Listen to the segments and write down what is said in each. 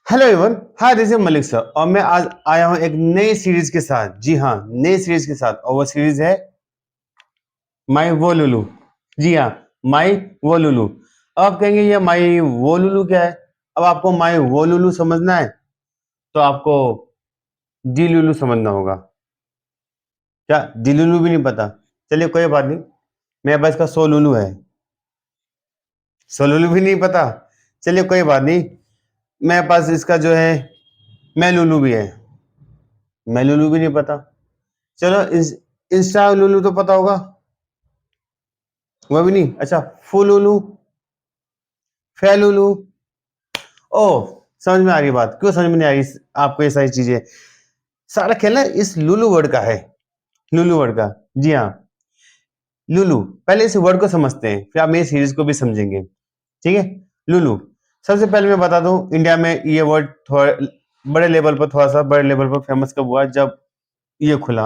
Hello everyone, hi this is Malik sir और मैं आज आया हूं एक नई सीरीज के साथ। जी हाँ, नई सीरीज के साथ और वो सीरीज है माई वो लुलू। जी हाँ, माई वो लुलू। अब आप कहेंगे ये माई वो लुलू क्या है? अब आपको माई वो लुलू समझना है तो आपको डी लुलू समझना होगा। क्या डी लुलू भी नहीं पता? चलिए कोई बात नहीं, मेरे पास इसका सो लुलू है। सो लुलू भी नहीं पता? चलिए कोई बात नहीं, मेरे पास इसका जो है मैं लुलू भी है। मैं लुलू भी नहीं पता। चलो इंस्टा लुलू तो पता होगा, वो भी नहीं। अच्छा, फुलुलू, फेलुलू। ओह, समझ में आ रही बात। क्यों समझ में नहीं आ रही आपको ये सारी चीजें? सारा खेल ना इस लुलू वर्ड का है। लुलू वर्ड का। जी हाँ, लुलू। पहले इस वर्ड को समझते हैं, फिर आप मेरी सीरीज को भी समझेंगे। ठीक है। लुलू, सबसे पहले मैं बता दूं, इंडिया में ये वर्ड थोड़ा बड़े लेवल पर, थोड़ा सा बड़े लेवल पर फेमस कब हुआ? जब ये खुला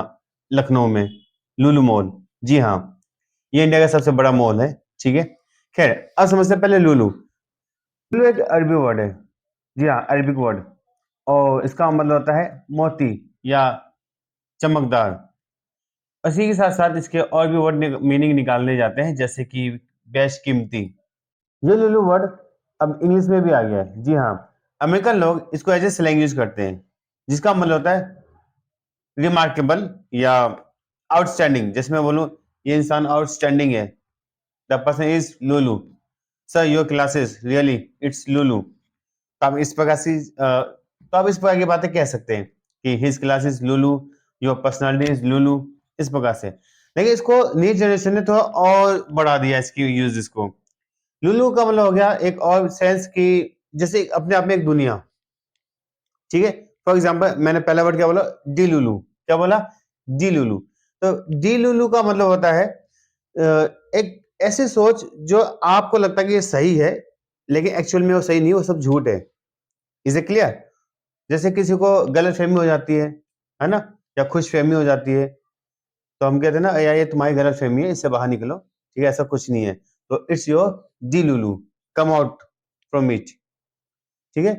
लखनऊ में लुलू मॉल। जी हाँ, ये इंडिया का सबसे बड़ा मॉल है। ठीक है। खैर, अब समझते हैं पहले लुलू। लुलू एक अरबी वर्ड है। जी हाँ, अरबिक वर्ड। और इसका मतलब होता है मोती या चमकदार। इसी के साथ साथ इसके और भी वर्ड मीनिंग निकालने जाते हैं, जैसे कि बेशकीमती। ये लुलू वर्ड अब इंग्लिश में भी आ गया है। जी हाँ, अमेरिकन लोग इसको एज ए स्लैंग यूज करते हैं, जिसका मतलब होता है रिमार्केबल या आउटस्टैंडिंग। जैसे मैं बोलूँ ये इंसान आउटस्टैंडिंग है, the person is Lulu. Sir your classes really it's Lulu. तो आप इस प्रकार से तो आप इस प्रकार की बातें कह सकते हैं कि his class is Lulu, your personality is Lulu, इस प्रकार से। लेकिन इसको न्यू जनरेशन ने थोड़ा और बढ़ा दिया इसकी यूज। इसको लुलू का मतलब हो गया एक और सेंस की, जैसे अपने आप में एक दुनिया। ठीक है। फॉर एग्जाम्पल मैंने पहला वर्ड क्या बोला? डी लुलू। क्या बोला? डी लुलू। तो डी लुलू का मतलब होता है एक ऐसी सोच जो आपको लगता है कि ये सही है, लेकिन एक्चुअल में वो सही नहीं, वो सब झूठ है। Is it clear? जैसे किसी को गलत फहमी हो जाती है ना, या खुश फहमी हो जाती है, तो हम कहते हैं ना, यार ये तुम्हारी गलत फहमी है, इससे बाहर निकलो। ठीक है, ऐसा कुछ नहीं है। तो it's your D Lulu, come out from it. ठीक है।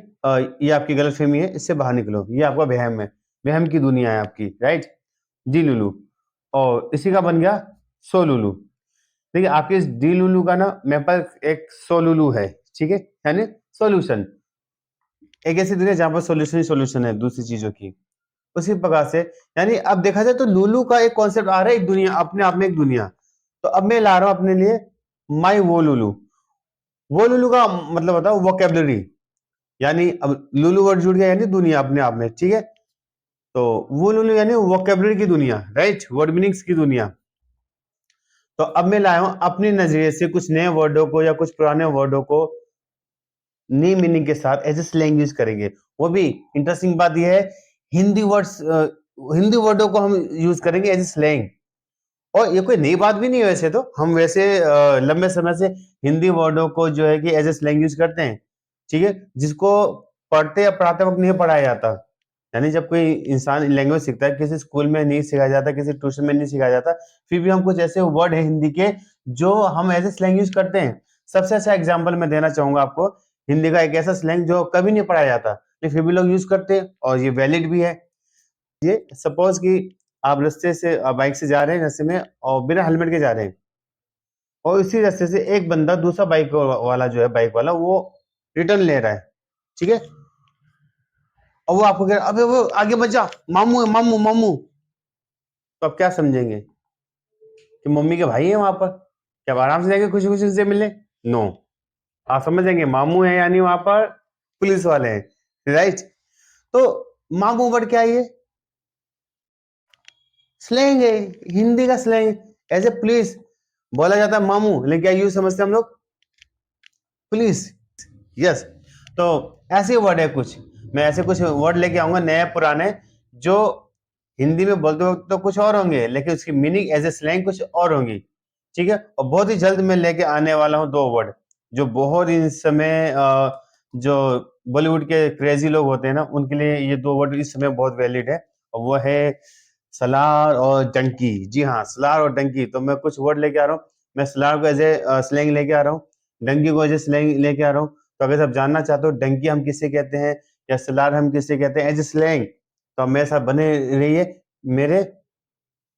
ये आपकी गलत फहमी है, इससे बाहर निकलो, ये आपका वहम है, वहम की दुनिया है आपकी, राइट? डी लुलू। और इसी का बन गया सो लुलू। देखिए, आपके इस डी लुलू का ना मेरे पास एक सो लुलू है। ठीक है, यानी सॉल्यूशन। एक ऐसी दुनिया जहां पर सॉल्यूशन ही सॉल्यूशन है दूसरी चीजों की। उसी प्रकार से, यानी अब देखा जाए तो लुलू का एक कॉन्सेप्ट आ रहा है, एक दुनिया, अपने आप में एक दुनिया। तो अब मैं ला रहा हूं अपने लिए माई वो लुलू। वो लुलू का मतलब बताओ वोकेबलरी, यानी अब लुलू वर्ड जुड़ गया यानी दुनिया अपने आप में। ठीक है। तो वो लुलू यानी वोकेबलरी की दुनिया, राइट? वर्ड मीनिंग्स की दुनिया। तो अब मैं लाया हूं अपने नजरिए से कुछ नए वर्डों को या कुछ पुराने वर्डों को नी मीनिंग के साथ एज ए स्लैंग यूज करेंगे। वो भी इंटरेस्टिंग बात यह है, हिंदी वर्ड्स, हिंदी वर्डों को हम यूज करेंगे एज ए स्लैंग। और ये कोई नई बात भी नहीं है, वैसे तो हम वैसे लंबे समय से हिंदी वर्डों को जो है कि एज ए स्लैंग यूज करते हैं। ठीक है, जिसको पढ़ते या पढ़ाते वक्त नहीं पढ़ाया जाता। यानी जब कोई इंसान लैंग्वेज सीखता है, किसी स्कूल में नहीं सिखाया जाता, किसी ट्यूशन में नहीं सिखाया जाता, फिर भी हम कुछ ऐसे वर्ड है हिंदी के जो हम एज ए स्लैंग यूज करते हैं। सबसे अच्छा एग्जाम्पल मैं देना चाहूंगा आपको, हिंदी का एक ऐसा स्लैंग जो कभी नहीं पढ़ाया जाता, लेकिन फिर भी लोग यूज करते हैं और ये वैलिड भी है। ये सपोज कि आप रास्ते से बाइक से जा रहे हैं रास्ते में और बिना हेलमेट के जा रहे हैं, और इसी रास्ते से एक बंदा दूसरा बाइक वाला जो है, बाइक वाला, वो रिटर्न ले रहा है। ठीक है। और वो आपको कह रहा है, अबे वो आगे मत जा, मामू है, मामू मामू। तो आप क्या समझेंगे कि मम्मी के भाई है वहां पर? क्या आप आराम से जाएंगे खुशी खुशी से मिलने? नो, आप समझेंगे मामू है यानी वहां पर पुलिस वाले हैं, राइट? तो मामू वर्ड क्या है? ये स्लैंग है, हिंदी का स्लैंग। एज ए पुलिस बोला जाता है मामू, लेकिन क्या यूज समझते हैं हम लोग? पुलिस। यस। तो ऐसे वर्ड है कुछ, मैं ऐसे कुछ वर्ड लेके आऊंगा नए पुराने, जो हिंदी में बोलते वक्त तो कुछ और होंगे, लेकिन उसकी मीनिंग एज ए स्लैंग कुछ और होंगी। ठीक है। और बहुत ही जल्द मैं लेके आने वाला हूँ दो वर्ड, जो बहुत ही इस समय जो बॉलीवुड के क्रेजी लोग होते हैं ना, उनके लिए ये दो वर्ड इस समय बहुत वैलिड है। और वो है सलार और डंकी। जी हाँ, सलार और डंकी। तो मैं कुछ वर्ड लेके आ रहा हूँ। मैं सलार को एज ए स्लैंग लेके आ रहा हूँ, डंकी को एज ए स्लैंग लेके आ रहा हूँ। तो अगर आप जानना चाहते हो डंकी हम किसे कहते हैं या सलार हम किसे कहते हैं एज ए स्लैंग, तो हमेशा बने रहिए मेरे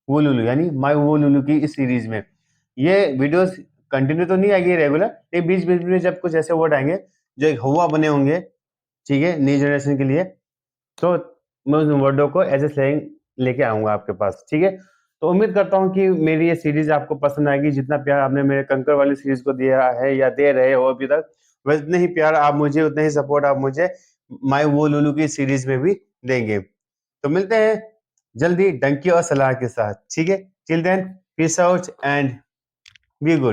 वो लुलू यानी माय वो लुलू की इस सीरीज में। ये वीडियोस कंटिन्यू तो नहीं आएगी रेगुलर, लेकिन बीच बीच में जब कुछ ऐसे वर्ड आएंगे जो एक हुआ बने होंगे, ठीक है, नई जनरेशन के लिए, तो मैं उन वर्डों को एज ए स्लैंग लेके आऊंगा आपके पास, ठीक है। तो उम्मीद करता हूँ कि मेरी ये सीरीज आपको पसंद आएगी। जितना प्यार आपने मेरे कंकर वाली सीरीज को दिया है या दे रहे हो अभी तक, उतने ही प्यार आप मुझे, उतना ही सपोर्ट आप मुझे माय वो लुलू की सीरीज में भी देंगे। तो मिलते हैं जल्दी डंकी और सलाह के साथ, ठीक है। Till then peace out and be good.